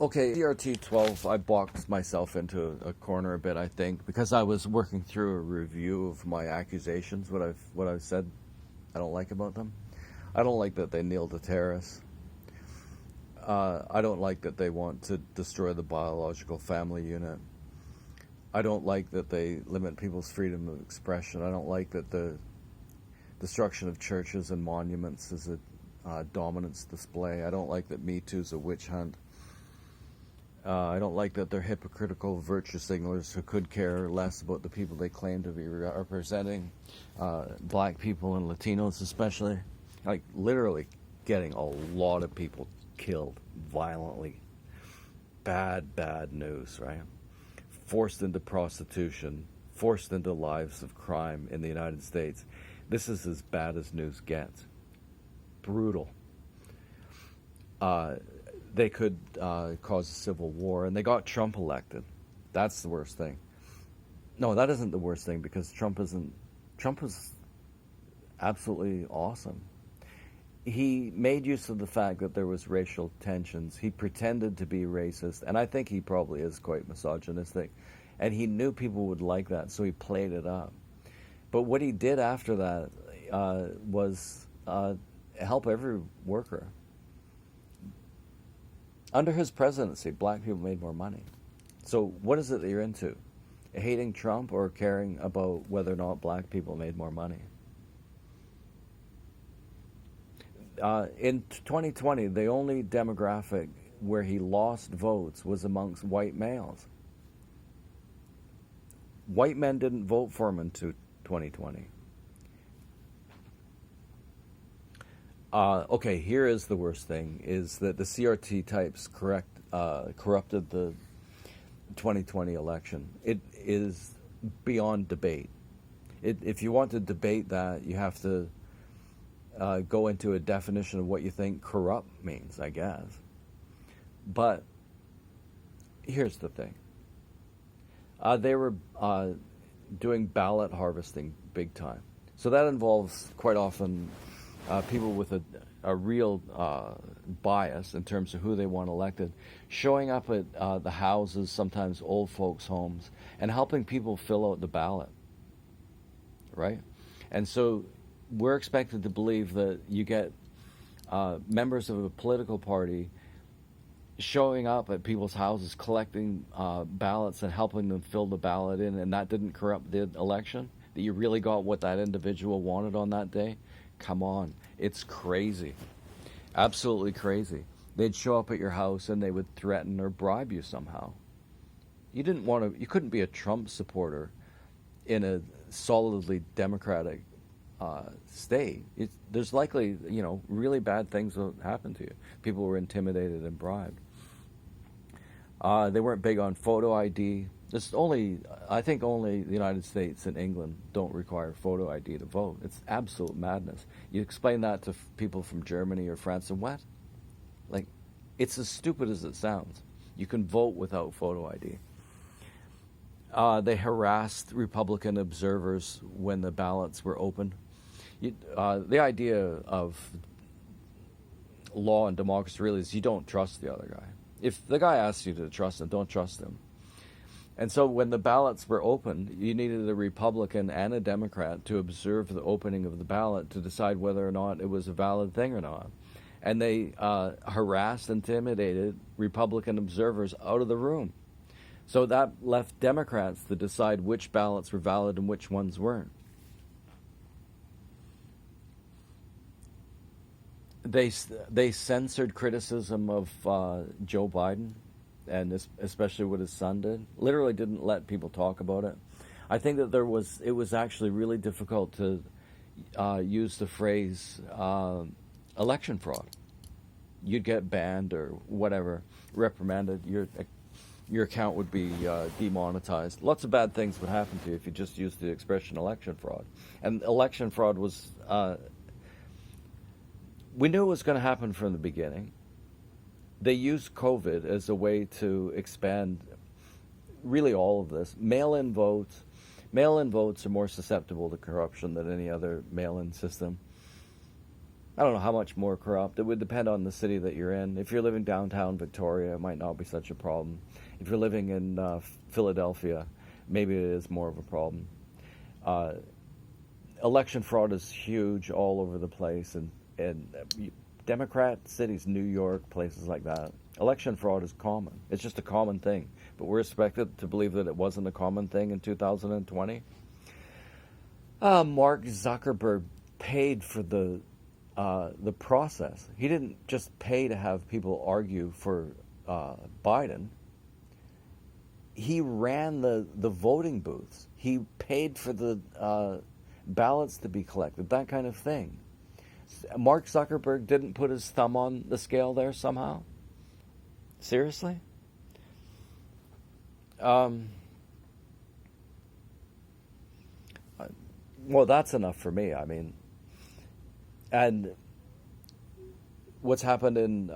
Okay, CRT 12, I boxed myself into a corner a bit, I think, because I was working through a review of my accusations, what I've said I don't like about them. I don't like that they kneel to terrorists. I don't like that they want to destroy the biological family unit. I don't like that they limit people's freedom of expression. I don't like that the destruction of churches and monuments is a dominance display. I don't like that Me Too's a witch hunt. I don't like that they're hypocritical virtue signalers who could care less about the people they claim to be representing, black people and Latinos especially. Like, literally getting a lot of people killed violently. Bad news, right? Forced into prostitution, forced into lives of crime in the United States. This is as bad as news gets. Brutal. They could cause a civil war, and they got Trump elected. That's the worst thing. No, that isn't the worst thing, because Trump is absolutely awesome. He made use of the fact that there was racial tensions. He pretended to be racist, and I think he probably is quite misogynistic, and he knew people would like that, so he played it up. But what he did after that was help every worker. Under his presidency, black people made more money. So what is it that you're into? Hating Trump or caring about whether or not black people made more money? In 2020, the only demographic where he lost votes was amongst white males. White men didn't vote for him in 2020. Okay, here is the worst thing, is that the CRT types corrupted the 2020 election. It is beyond debate. If you want to debate that, you have to go into a definition of what you think corrupt means, I guess. But here's the thing. They were doing ballot harvesting big time. So that involves quite often people with a real bias in terms of who they want elected, showing up at the houses, sometimes old folks' homes, and helping people fill out the ballot, right? And so we're expected to believe that you get members of a political party showing up at people's houses, collecting ballots and helping them fill the ballot in, and that didn't corrupt the election, that you really got what that individual wanted on that day. Come on, it's crazy, absolutely crazy. They'd show up at your house and they would threaten or bribe you somehow. You couldn't be a Trump supporter in a solidly Democratic state. There's likely, really bad things will happen to you. People were intimidated and bribed. They weren't big on photo ID. I think only the United States and England don't require photo ID to vote. It's absolute madness. You explain that to people from Germany or France, and what? Like, it's as stupid as it sounds. You can vote without photo ID. They harassed Republican observers when the ballots were opened. The idea of law and democracy really is you don't trust the other guy. If the guy asks you to trust him, don't trust him. And so when the ballots were opened, you needed a Republican and a Democrat to observe the opening of the ballot to decide whether or not it was a valid thing or not. And they harassed, intimidated Republican observers out of the room. So that left Democrats to decide which ballots were valid and which ones weren't. They censored criticism of Joe Biden, and especially what his son did. Literally didn't let people talk about it. I think that it was actually really difficult to use the phrase election fraud. You'd get banned or whatever, reprimanded. Your account would be demonetized. Lots of bad things would happen to you if you just used the expression election fraud. And election fraud was... we knew it was going to happen from the beginning. They used COVID as a way to expand really all of this. Mail-in votes are more susceptible to corruption than any other mail-in system. I don't know how much more corrupt. It would depend on the city that you're in. If you're living downtown Victoria, it might not be such a problem. If you're living in Philadelphia, maybe it is more of a problem. Uh, Election fraud is huge all over the place, and Democrat cities, New York, places like that. Election fraud is common. It's just a common thing. But we're expected to believe that it wasn't a common thing in 2020. Mark Zuckerberg paid for the process. He didn't just pay to have people argue for Biden. He ran the voting booths. He paid for the ballots to be collected, that kind of thing. Mark Zuckerberg didn't put his thumb on the scale there somehow? Seriously? Well, that's enough for me. I mean, and what's happened in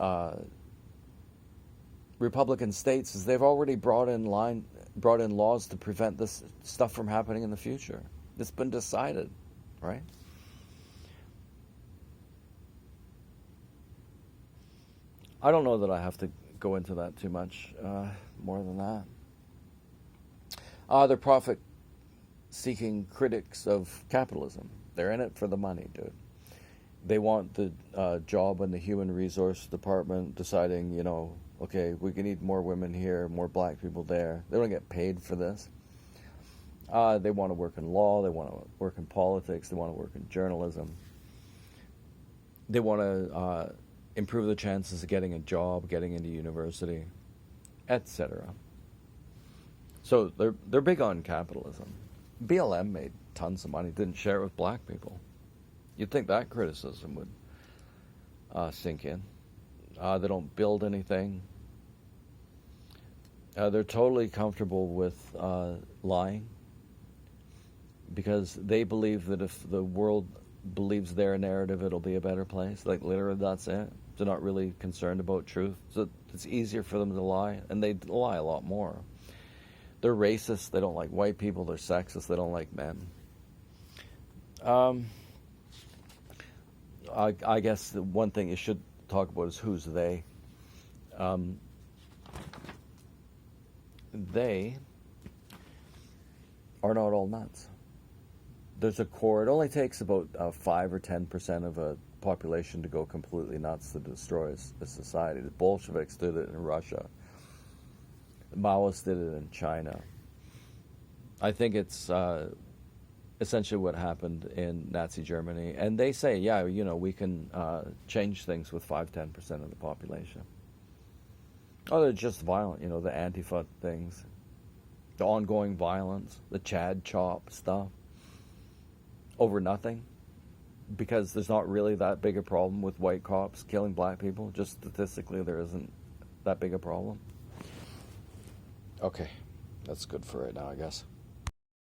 Republican states is they've already brought in laws to prevent this stuff from happening in the future. It's been decided, right? I don't know that I have to go into that too much more than that. They're profit-seeking critics of capitalism. They're in it for the money, dude. They want the job in the human resource department deciding, okay, we can need more women here, more black people there. They don't get paid for this. They want to work in law. They want to work in politics. They want to work in journalism. They want to improve the chances of getting a job, getting into university, etc. So they're big on capitalism. BLM made tons of money, didn't share it with black people. You'd think that criticism would sink in. They don't build anything. They're totally comfortable with lying because they believe that if the world believes their narrative, it'll be a better place. Like, literally, that's it. They're not really concerned about truth. So it's easier for them to lie, and they lie a lot more. They're racist. They don't like white people. They're sexist. They don't like men. I guess the one thing you should talk about is who's they. They are not all nuts. There's a core. It only takes about 5 or 10% of a population to go completely nuts to destroy a society. The Bolsheviks did it in Russia. The Maoists did it in China. I think it's essentially what happened in Nazi Germany. And they say, yeah, we can change things with 5-10% of the population. Oh, they're just violent, the Antifa things, the ongoing violence, the Chad chop stuff, over nothing, because there's not really that big a problem with white cops killing black people. Just statistically, there isn't that big a problem. Okay, that's good for right now, I guess.